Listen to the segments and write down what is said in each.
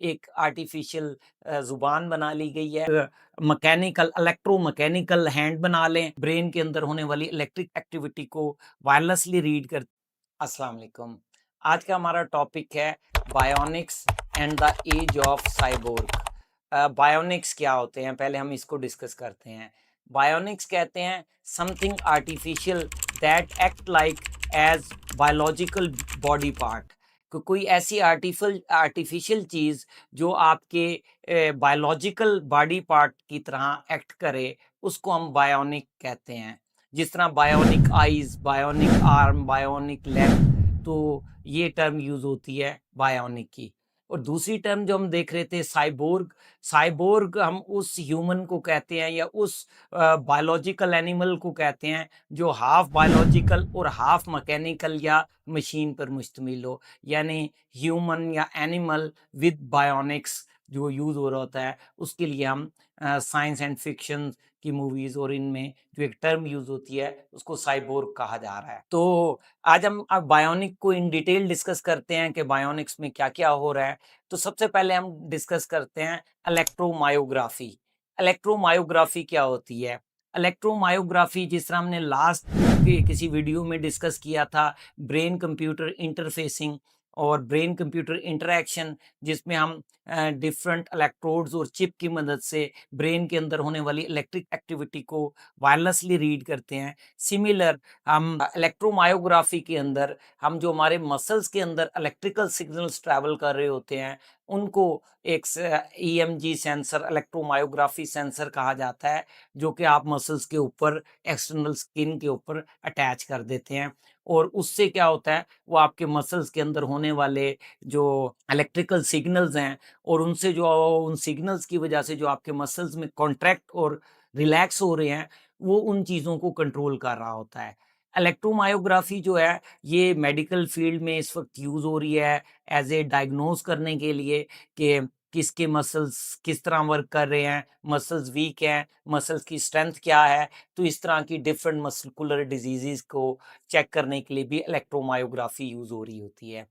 एक आर्टिफिशियल ज़ुबान बना ली गई है। मैकेनिकल इलेक्ट्रोमैकेनिकल हैंड बना लें, ब्रेन के अंदर होने वाली इलेक्ट्रिक एक्टिविटी को वायरलेसली रीड कर। अस्सलाम वालेकुम। आज का हमारा टॉपिक है bionics and the age of cyborg. Bionics क्या होते हैं, पहले हम इसको डिस्कस करते हैं। बायोनिक्स कहते हैं something artificial that act like as biological body part. कोई ऐसी आर्टिफिशियल चीज़ जो आपके बायोलॉजिकल बॉडी पार्ट की तरह एक्ट करे, उसको हम बायोनिक कहते हैं। जिस तरह bionic eyes, bionic arm, bionic leg, तो ये टर्म यूज़ होती है बायोनिक की। और दूसरी टर्म जो हम देख रहे थे साइबोर्ग, साइबोर्ग हम उस ह्यूमन को कहते हैं या उस बायोलॉजिकल एनिमल को कहते हैं जो हाफ बायोलॉजिकल और हाफ मैकेनिकल या मशीन पर मुश्तमिल हो। यानी ह्यूमन या एनिमल विद बायोनिक्स जो यूज़ हो रहा होता है, उसके लिए हम साइंस एंड फिक्शन की मूवीज़ और इनमें जो एक टर्म यूज़ होती है उसको साइबोर्ग कहा जा रहा है। तो आज हम अब बायोनिक को इन डिटेल डिस्कस करते हैं कि बायोनिक्स में क्या-क्या हो रहा है। तो सबसे पहले हम डिस्कस करते हैं इलेक्ट्रोमायोग्राफी। इलेक्ट्रोमायोग्राफी क्या होती है? इलेक्ट्रोमायोग्राफी जिस तरह हमने लास्ट के किसी वीडियो में डिस्कस किया था, ब्रेन कंप्यूटर इंटरफेसिंग और ब्रेन कंप्यूटर इंटरैक्शन, जिसमें हम डिफरेंट इलेक्ट्रोड्स और चिप की मदद से ब्रेन के अंदर होने वाली इलेक्ट्रिक एक्टिविटी को वायरलेसली रीड करते हैं। सिमिलर हम इलेक्ट्रोमायोग्राफी के अंदर हम जो हमारे मसल्स के अंदर इलेक्ट्रिकल सिग्नल्स ट्रैवल कर रहे होते हैं, उनको एक ईएमजी सेंसर, इलेक्ट्रोमायोग्राफी सेंसर कहा जाता है, जो कि आप मसल्स के ऊपर, एक्सटर्नल स्किन के ऊपर अटैच कर देते हैं। और उससे क्या होता है, वो आपके मसल्स के अंदर होने वाले जो इलेक्ट्रिकल सिग्नल्स हैं और उनसे जो उन सिग्नल्स की वजह से जो आपके मसल्स में कॉन्ट्रैक्ट और रिलैक्स हो रहे हैं, वो उन चीज़ों को कंट्रोल कर रहा होता है। इलेक्ट्रोमायोग्राफी जो है, ये मेडिकल फील्ड में इस वक़्त यूज़ हो रही है एज़ ए डायग्नोज़ करने के लिए कि किसके मसल्स किस तरह वर्क कर रहे हैं, मसल्स वीक हैं, मसल्स की स्ट्रेंथ क्या है। तो इस तरह की डिफरेंट मस्कुलर डिजीज़ेज़ को चेक करने के लिए भी इलेक्ट्रोमायोग्राफी यूज़ हो रही होती है।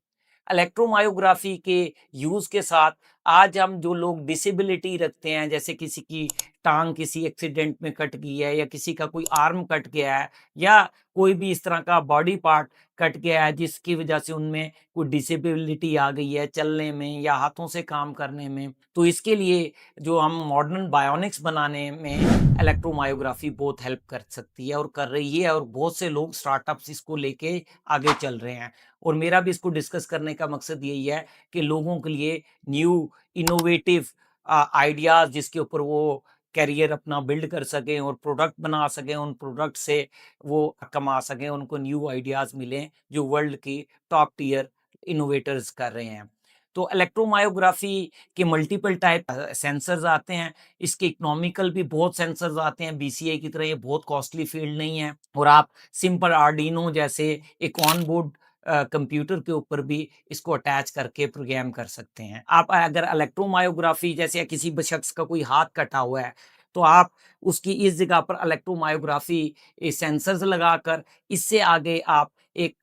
इलेक्ट्रोमायोग्राफी के यूज़ के साथ आज हम जो लोग डिसेबिलिटी रखते हैं, जैसे किसी की टांग किसी एक्सीडेंट में कट गई है या किसी का कोई आर्म कट गया है या कोई भी इस तरह का बॉडी पार्ट कट गया है जिसकी वजह से उनमें कोई डिसेबिलिटी आ गई है चलने में या हाथों से काम करने में, तो इसके लिए जो हम मॉडर्न बायोनिक्स बनाने में इलेक्ट्रोमायोग्राफी बहुत हेल्प कर सकती है और कर रही है, और बहुत से लोग स्टार्टअप्स इसको लेके आगे चल रहे हैं। और मेरा भी इसको डिस्कस करने का मकसद यही है कि लोगों के लिए न्यू इनोवेटिव आइडियाज़ जिसके ऊपर वो करियर अपना बिल्ड कर सकें और प्रोडक्ट बना सकें, उन प्रोडक्ट से वो कमा सकें, उनको न्यू आइडियाज़ मिलें जो वर्ल्ड की टॉप टियर इनोवेटर्स कर रहे हैं। तो इलेक्ट्रोमायोग्राफी के मल्टीपल टाइप सेंसर्स आते हैं। इसके इकोनॉमिकल भी बहुत सेंसर्स आते हैं, बीसीए की तरह ये बहुत कॉस्टली फील्ड नहीं है, और आप सिंपल आर्डिनो जैसे एक ऑन बोर्ड कंप्यूटर के ऊपर भी इसको अटैच करके प्रोग्राम कर सकते हैं। आप अगर इलेक्ट्रोमायोग्राफी जैसे किसी शख्स का कोई हाथ कटा हुआ है, तो आप उसकी इस जगह पर इलेक्ट्रोमायोग्राफी सेंसर्स लगाकर इससे आगे आप एक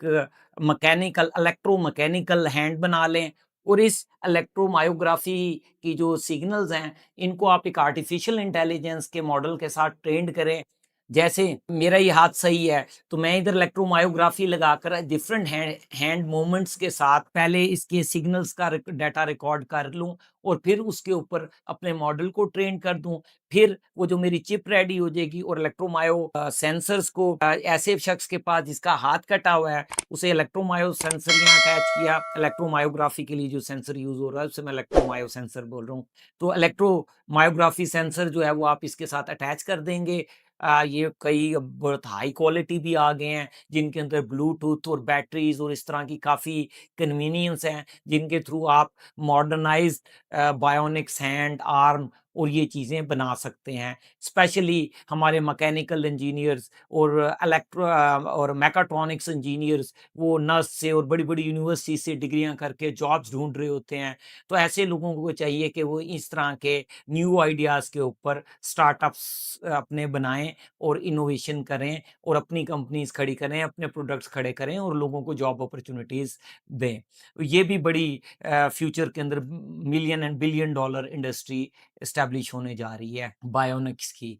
इलेक्ट्रोमैकेनिकल हैंड बना लें, और इस इलेक्ट्रोमायोग्राफी की जो सिग्नल्स हैं, इनको आप एक आर्टिफिशियल इंटेलिजेंस के मॉडल के साथ ट्रेंड करें। जैसे मेरा ये हाथ सही है, तो मैं इधर इलेक्ट्रोमायोग्राफी लगाकर डिफरेंट हैंड मूवमेंट्स के साथ पहले इसके सिग्नल्स का डाटा रिकॉर्ड कर लूं और फिर उसके ऊपर अपने मॉडल को ट्रेन कर दूं। फिर वो जो मेरी चिप रेडी हो जाएगी और इलेक्ट्रोमायो सेंसर्स को ऐसे शख्स के पास जिसका हाथ कटा हुआ है, उसे इलेक्ट्रोमायो सेंसर यहाँ अटैच किया। इलेक्ट्रोमायोग्राफी के लिए जो सेंसर यूज हो रहा है उसे मैं इलेक्ट्रोमायो सेंसर बोल रहा हूँ। तो इलेक्ट्रोमायोग्राफी सेंसर जो है वो आप इसके साथ अटैच कर देंगे। ये कई अब बहुत हाई क्वालिटी भी आ गए हैं जिनके अंदर ब्लूटूथ और बैटरीज और इस तरह की काफ़ी कन्वीनियंस हैं, जिनके थ्रू आप मॉडर्नाइज्ड बायोनिक्स हैंड, आर्म और ये चीज़ें बना सकते हैं। स्पेशली हमारे मैकेनिकल इंजीनियर्स और और मैकाट्रॉनिक्स इंजीनियर्स, वो नर्स से और बड़ी-बड़ी यूनिवर्सिटी से डिग्रियाँ करके जॉब्स ढूँढ रहे होते हैं। तो ऐसे लोगों को चाहिए कि वो इस तरह के न्यू आइडियाज़ के ऊपर स्टार्टअप्स अपने बनाएँ और इनोवेशन करें और अपनी कंपनीज़ खड़ी करें, अपने प्रोडक्ट्स खड़े करें और लोगों को जॉब अपॉर्च्युनिटीज़ दें। ये भी बड़ी फ्यूचर के अंदर million and billion dollar industry establish होने जा रही है बायोनिक्स की।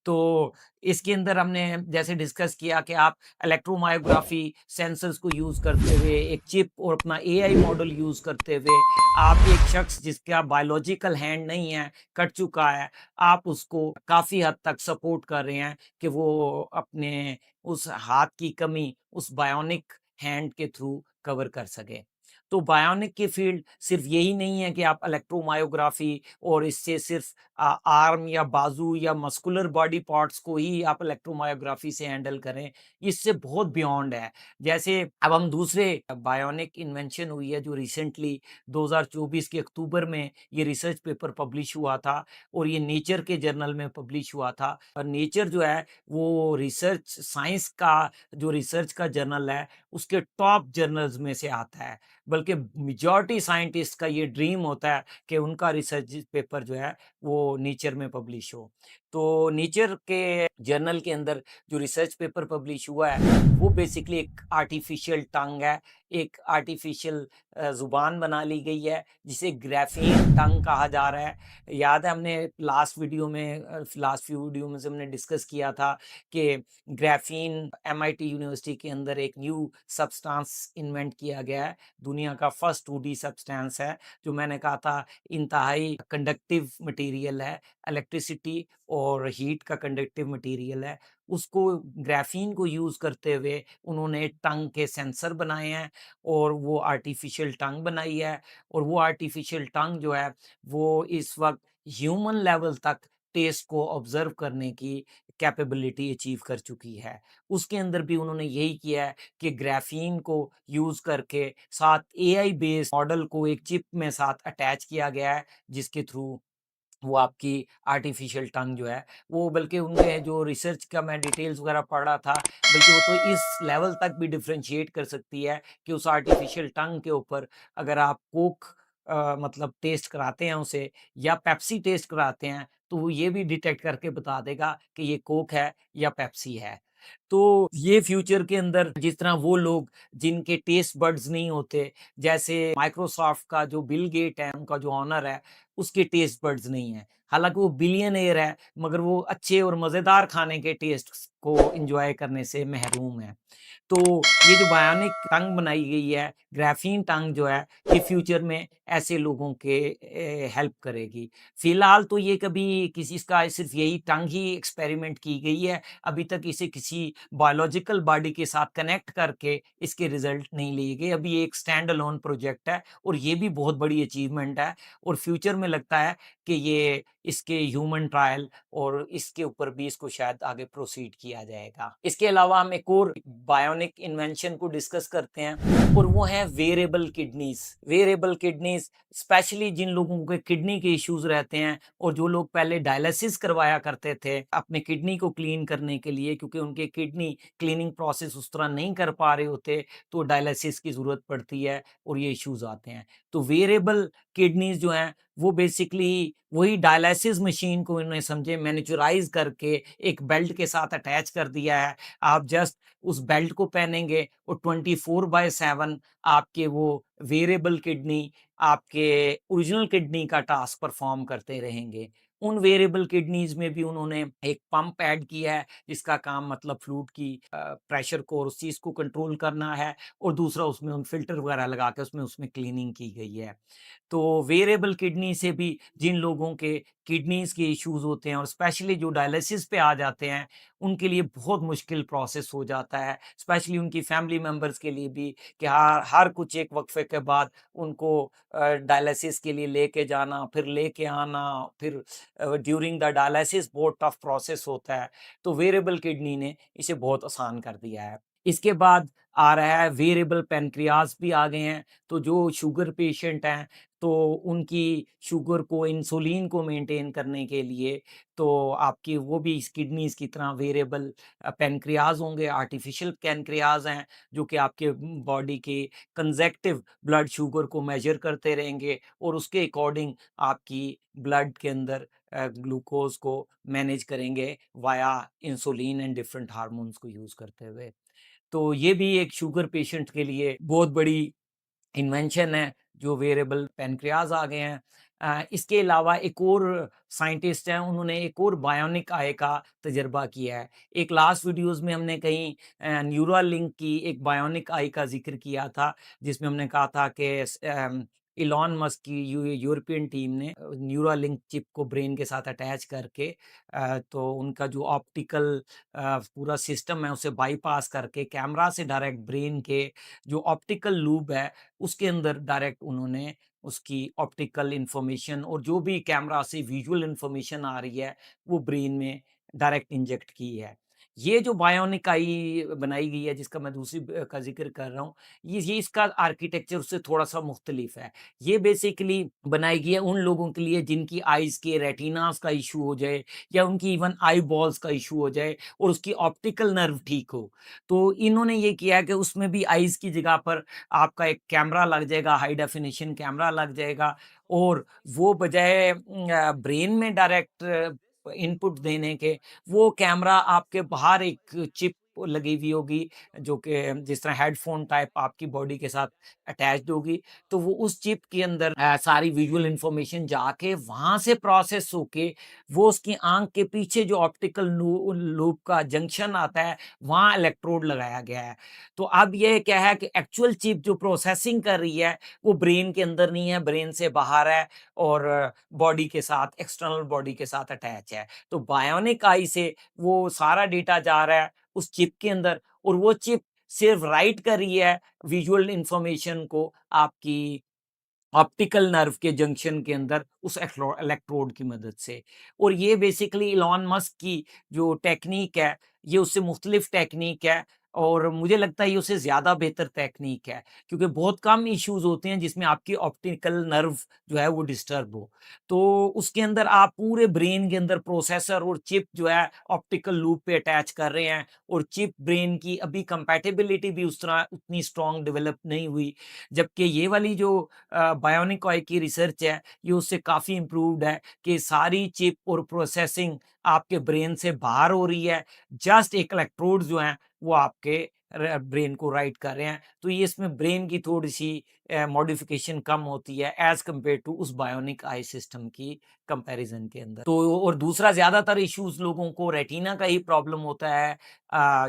तो इसके अंदर हमने जैसे डिस्कस किया कि आप इलेक्ट्रोमायोग्राफी सेंसर्स को यूज़ करते हुए, एक चिप और अपना एआई मॉडल यूज़ करते हुए, आप एक शख्स जिसका बायोलॉजिकल हैंड नहीं है, कट चुका है, आप उसको काफ़ी हद तक सपोर्ट कर रहे हैं कि वो अपने उस हाथ की कमी उस बायोनिक हैंड के थ्रू कवर कर सके। तो बायोनिक की फ़ील्ड सिर्फ़ यही नहीं है कि आप इलेक्ट्रोमायोग्राफ़ी और इससे सिर्फ़ आर्म या बाजू या मस्कुलर बॉडी पार्ट्स को ही आप इलेक्ट्रोमायोग्राफ़ी से हैंडल करें, इससे बहुत बियॉन्ड है। जैसे अब हम दूसरे बायोनिक इन्वेंशन हुई है जो रिसेंटली 2024 के अक्टूबर में ये रिसर्च पेपर पब्लिश हुआ था और ये नेचर के जर्नल में पब्लिश हुआ था। और नेचर जो है वो रिसर्च साइंस का जो रिसर्च का जर्नल है, उसके टॉप जर्नल्स में से आता है। बल्कि मेजॉरिटी साइंटिस्ट का ये ड्रीम होता है कि उनका रिसर्च पेपर जो है वो नेचर में पब्लिश हो। तो नेचर के जर्नल के अंदर जो रिसर्च पेपर पब्लिश हुआ है, वो बेसिकली एक आर्टिफिशियल टंग है, एक आर्टिफिशियल ज़ुबान बना ली गई है, जिसे ग्राफीन टंग कहा जा रहा है। याद है हमने लास्ट फ्यू वीडियो में से हमने डिस्कस किया था कि ग्राफीन एमआईटी यूनिवर्सिटी के अंदर एक न्यू सब्सटेंस इन्वेंट किया गया है। दुनिया का फर्स्ट 2D सब्सटेंस है, जो मैंने कहा था इंतहाई कंडक्टिव मटेरियल है, इलेक्ट्रिसिटी और हीट का कंडक्टिव मटेरियल है। उसको ग्राफीन को यूज़ करते हुए उन्होंने टंग के सेंसर बनाए हैं और वो आर्टिफ़िशियल टंग बनाई है और वो आर्टिफ़िशियल टंग जो है, वो इस वक़्त ह्यूमन लेवल तक टेस्ट को ऑब्ज़र्व करने की कैपेबिलिटी अचीव कर चुकी है। उसके अंदर भी उन्होंने यही किया है कि ग्राफीन को यूज़ करके साथ एआई बेस्ड मॉडल को एक चिप में साथ अटैच किया गया है, जिसके थ्रू वो आपकी आर्टिफ़िशियल टंग जो है, वो बल्कि उनके जो रिसर्च का मैं डिटेल्स वगैरह पढ़ रहा था, बल्कि वो तो इस लेवल तक भी डिफरेंशिएट कर सकती है कि उस आर्टिफ़िशियल टंग के ऊपर अगर आप कोक मतलब टेस्ट कराते हैं उसे या पेप्सी टेस्ट कराते हैं, तो वो ये भी डिटेक्ट करके बता देगा कि ये कोक है या पेप्सी है। तो ये फ्यूचर के अंदर जिस तरह वो लोग जिनके टेस्ट बड्स नहीं होते, जैसे माइक्रोसॉफ्ट का जो बिल गेट है, उनका जो ओनर है, उसके टेस्ट बड्स नहीं है। हालाँकि वो बिलियनेयर है, मगर वो अच्छे और मज़ेदार खाने के टेस्ट्स को एन्जॉय करने से महरूम है। तो ये जो बायोनिक टंग बनाई गई है, ग्राफ़ीन टंग जो है, ये फ्यूचर में ऐसे लोगों के हेल्प करेगी। फ़िलहाल तो ये कभी किसी इसका सिर्फ़ यही टंग ही एक्सपेरिमेंट की गई है। अभी तक इसे किसी बायोलॉजिकल बॉडी के साथ कनेक्ट करके इसके रिज़ल्ट नहीं लिए गए। अभी ये एक स्टैंड अलोन प्रोजेक्ट है और ये भी बहुत बड़ी अचीवमेंट है और फ्यूचर में लगता है कि ये इसके ह्यूमन ट्रायल और इसके ऊपर भी इसको शायद आगे प्रोसीड किया जाएगा। इसके अलावा हम एक और बायोनिक इन्वेंशन को डिस्कस करते हैं और वो है wearable kidneys. Wearable kidneys specially जिन लोगों के किडनी के इश्यूज़ रहते हैं और जो लोग पहले डायलिसिस करवाया करते थे अपने किडनी को क्लीन करने के लिए, क्योंकि उनके किडनी क्लीनिंग प्रोसेस उस तरह नहीं कर पा रहे होते, तो डायलिसिस की ज़रूरत पड़ती है और ये इश्यूज़ आते हैं। तो वेयरेबल किडनीज़ जो हैं, वो बेसिकली वही डायलिसिस मशीन को इन्होंने समझे मैनिक्यूराइज़ करके एक बेल्ट के साथ अटैच कर दिया है। आप जस्ट उस बेल्ट को पहनेंगे और 24/7 आपके वो वेयरेबल किडनी आपके ओरिजिनल किडनी का टास्क परफ़ॉर्म करते रहेंगे। उन वेयरेबल किडनीज़ में भी उन्होंने एक पंप ऐड किया है, जिसका काम मतलब फ्लूइड की प्रेशर को और उस चीज़ को कंट्रोल करना है और दूसरा उसमें उन फ़िल्टर वगैरह लगा के उसमें क्लीनिंग की गई है। तो वेरिएबल किडनी से भी जिन लोगों के किडनीज़ के इश्यूज़ होते हैं और स्पेशली जो डायलिसिस पे आ जाते हैं, उनके लिए बहुत मुश्किल प्रोसेस हो जाता है। स्पेशली उनकी फैमिली मेंबर्स के लिए भी कि हर कुछ एक वक़्फ़े के बाद उनको डायलिसिस के लिए लेके जाना, फिर लेके आना, फिर ड्यूरिंग द डायलिसिस बहुत टफ़ प्रोसेस होता है। तो वेरिएबल किडनी ने इसे बहुत आसान कर दिया है। इसके बाद आ रहा है वेरिएबल पैनक्रियाज़ भी आ गए हैं, तो जो शुगर पेशेंट हैं तो उनकी शुगर को, इंसुलिन को मेंटेन करने के लिए तो आपकी वो भी किडनीज़ की तरह वेरिएबल पैनक्रियाज़ होंगे, आर्टिफ़िशियल पैनक्रियाज़ हैं, जो कि आपके बॉडी के कंज़ेक्टिव ब्लड शुगर को मेज़र करते रहेंगे और उसके अकॉर्डिंग आपकी ब्लड के अंदर ग्लूकोज़ को मैनेज करेंगे via insulin and different hormones को यूज़ करते हुए। तो ये भी एक शुगर पेशेंट के लिए बहुत बड़ी इन्वेंशन है, जो वेरिएबल पैनक्रियाज़ आ गए हैं। इसके अलावा एक और साइंटिस्ट हैं, उन्होंने एक और बायोनिक आई का तजर्बा किया है। एक लास्ट वीडियोज़ में हमने कहीं न्यूरालिंक की एक बायोनिक आई का ज़िक्र किया था, जिसमें हमने कहा था कि इलॉन मस्क की यूरोपियन टीम ने न्यूरालिंक चिप को ब्रेन के साथ अटैच करके तो उनका जो ऑप्टिकल पूरा सिस्टम है, उसे बाईपास करके कैमरा से डायरेक्ट ब्रेन के जो ऑप्टिकल लूप है उसके अंदर डायरेक्ट उन्होंने उसकी ऑप्टिकल इंफॉर्मेशन और जो भी कैमरा से विजुअल इंफॉर्मेशन आ रही है वो ब्रेन में डायरेक्ट इंजेक्ट की है। ये जो बायोनिक आई बनाई गई है जिसका मैं दूसरी का जिक्र कर रहा हूँ, ये इसका आर्किटेक्चर उससे थोड़ा सा मुख्तलिफ है। ये बेसिकली बनाई गई है उन लोगों के लिए जिनकी आईज के रेटिनास का इशू हो जाए या उनकी इवन आई बॉल्स का इशू हो जाए और उसकी ऑप्टिकल नर्व ठीक हो। तो इन्होंने ये किया है कि उसमें भी आईज की जगह पर आपका एक कैमरा लग जाएगा, हाई डेफिनिशन कैमरा लग जाएगा और वो बजाय ब्रेन में डायरेक्ट इनपुट देने के, वो कैमरा आपके बाहर एक चिप लगी हुई होगी, जो कि जिस तरह हेडफ़ोन टाइप आपकी बॉडी के साथ अटैच्ड होगी। तो वो उस चिप के अंदर सारी विजुअल इन्फॉर्मेशन जाके वहाँ से प्रोसेस होके वो उसकी आँख के पीछे जो ऑप्टिकल लूप का जंक्शन आता है, वहाँ इलेक्ट्रोड लगाया गया है। तो अब ये क्या है कि एक्चुअल चिप जो प्रोसेसिंग कर रही है, वो ब्रेन के अंदर नहीं है, ब्रेन से बाहर है और बॉडी के साथ एक्सटर्नल बॉडी के साथ अटैच है। तो बायोनिक आई से वो सारा डेटा जा रहा है उस चिप के अंदर और वो चिप सिर्फ राइट कर रही है विजुअल इंफॉर्मेशन को आपकी ऑप्टिकल नर्व के जंक्शन के अंदर उस इलेक्ट्रोड की मदद से। और ये बेसिकली इलॉन मस्क की जो टेक्नीक है, ये उससे मुख्तलिफ टेक्नीक है और मुझे लगता है ये उससे ज़्यादा बेहतर टेक्नीक है, क्योंकि बहुत कम इश्यूज़ होते हैं जिसमें आपकी ऑप्टिकल नर्व जो है वो डिस्टर्ब हो। तो उसके अंदर आप पूरे ब्रेन के अंदर प्रोसेसर और चिप जो है ऑप्टिकल लूप पे अटैच कर रहे हैं और चिप ब्रेन की अभी कंपैटिबिलिटी भी उस तरह उतनी स्ट्रॉन्ग डेवलप नहीं हुई। जबकि ये वाली जो बायोनिक ऑय की रिसर्च है, ये उससे काफ़ी इम्प्रूव्ड है कि सारी चिप और प्रोसेसिंग आपके ब्रेन से बाहर हो रही है। जस्ट एक इलेक्ट्रोड्स जो हैं, वो आपके ब्रेन को राइट कर रहे हैं। तो ये इसमें ब्रेन की थोड़ी-सी मॉडिफ़िकेशन कम होती है एज़ कम्पेयर टू उस बायोनिक आई सिस्टम की कंपैरिज़न के अंदर। तो और दूसरा ज़्यादातर इश्यूज़ लोगों को रेटिना का ही प्रॉब्लम होता है,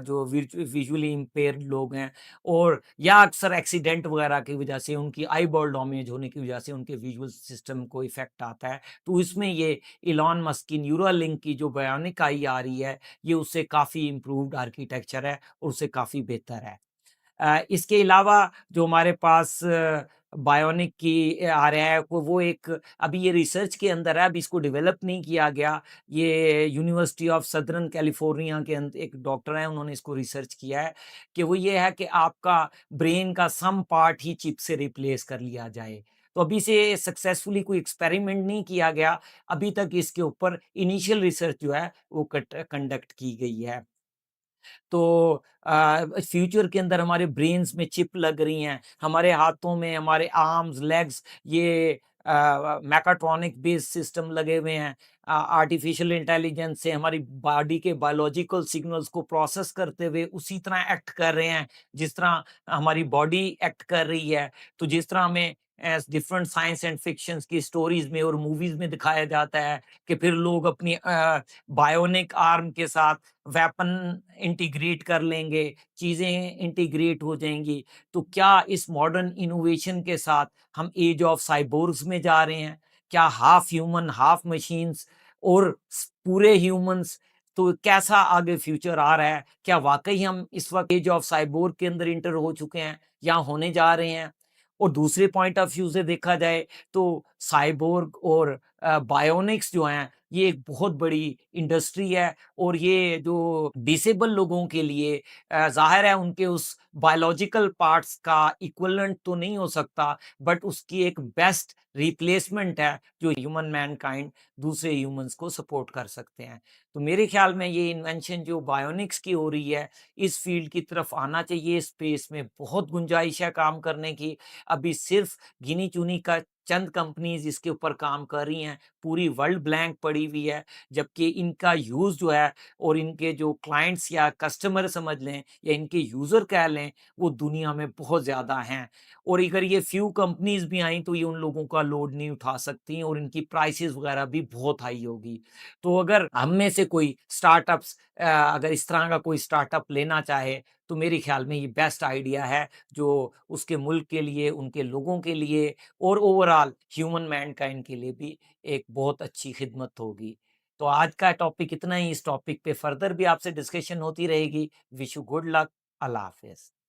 जो विज़ुअली इम्पेयर्ड लोग हैं और या अक्सर एक्सीडेंट वगैरह की वजह से उनकी आई बॉल डैमेज होने की वजह से उनके विजुअल सिस्टम को इफ़ेक्ट आता है। तो इसमें ये इलॉन मस्क की न्यूरालिंक की जो बायोनिक आई आ रही है, ये उससे काफ़ी इम्प्रूव्ड आर्किटेक्चर है और उससे काफ़ी बेहतर है। इसके अलावा जो हमारे पास बायोनिक की आ रहा है वो एक अभी ये रिसर्च के अंदर है, अभी इसको डेवलप नहीं किया गया। ये यूनिवर्सिटी ऑफ सदर्न कैलिफोर्निया के एक डॉक्टर हैं, उन्होंने इसको रिसर्च किया है कि वो ये है कि आपका ब्रेन का सम पार्ट ही चिप से रिप्लेस कर लिया जाए। तो अभी से सक्सेसफुली कोई एक्सपेरिमेंट नहीं किया गया। अभी तक इसके ऊपर इनिशियल रिसर्च जो है वो कंडक्ट की गई है। तो फ्यूचर के अंदर हमारे ब्रेन्स में चिप लग रही हैं, हमारे हाथों में, हमारे आर्म्स, लेग्स ये मैकाट्रॉनिक बेस्ड सिस्टम लगे हुए हैं। आर्टिफिशियल इंटेलिजेंस से हमारी बॉडी के बायोलॉजिकल सिग्नल्स को प्रोसेस करते हुए उसी तरह एक्ट कर रहे हैं, जिस तरह हमारी बॉडी एक्ट कर रही है। तो जिस तरह हमें डिफरेंट साइंस एंड फिक्शंस की स्टोरीज़ में और मूवीज़ में दिखाया जाता है कि फिर लोग अपनी बायोनिक आर्म के साथ वेपन इंटीग्रेट कर लेंगे, चीज़ें इंटीग्रेट हो जाएँगी। तो क्या इस मॉडर्न इनोवेशन के साथ हम ऐज ऑफ साइबोर्ग्स में जा रहे हैं? क्या हाफ़ ह्यूमन, हाफ़ मशीन्स और पूरे ह्यूमन्स, तो कैसा आगे फ्यूचर आ रहा है? क्या वाक़ई हम इस वक़्त ऐज ऑफ साइबोर्ग के अंदर एंटर हो चुके हैं या होने जा रहे हैं? और दूसरे पॉइंट ऑफ व्यू से देखा जाए तो साइबोर्ग और बायोनिक्स जो हैं, ये एक बहुत बड़ी इंडस्ट्री है और ये जो डिसेबल लोगों के लिए ज़ाहिर है उनके उस बायोलॉजिकल पार्ट्स का इक्विवेलेंट तो नहीं हो सकता, बट उसकी एक बेस्ट रिप्लेसमेंट है जो ह्यूमन मैनकाइंड दूसरे ह्यूमंस को सपोर्ट कर सकते हैं। तो मेरे ख्याल में ये इन्वेंशन जो बायोनिक्स की हो रही है, इस फील्ड की तरफ आना चाहिए। स्पेस में बहुत गुंजाइश है काम करने की। अभी सिर्फ गिनी-चुनी का चंद कंपनीज़ इसके ऊपर काम कर रही हैं, पूरी वर्ल्ड ब्लैंक पड़ी हुई है, जबकि इनका यूज़ जो है और इनके जो क्लाइंट्स या कस्टमर समझ लें या इनके यूज़र कह लें, वो दुनिया में बहुत ज़्यादा हैं। और अगर ये फ्यू कंपनीज़ भी आईं, तो ये उन लोगों का लोड नहीं उठा सकती और इनकी प्राइसेज़ वगैरह भी बहुत हाई होगी। तो अगर हम में से कोई स्टार्टअप्स अगर इस तरह का कोई स्टार्टअप लेना चाहे, तो मेरे ख्याल में ये बेस्ट आइडिया है, जो उसके मुल्क के लिए, उनके लोगों के लिए और ओवरऑल ह्यूमन मैनकाइंड के लिए भी एक बहुत अच्छी खिदमत होगी। तो आज का टॉपिक इतना ही, इस टॉपिक पे फर्दर भी आपसे डिस्कशन होती रहेगी। Wish you good luck. Allah हाफ़िज़।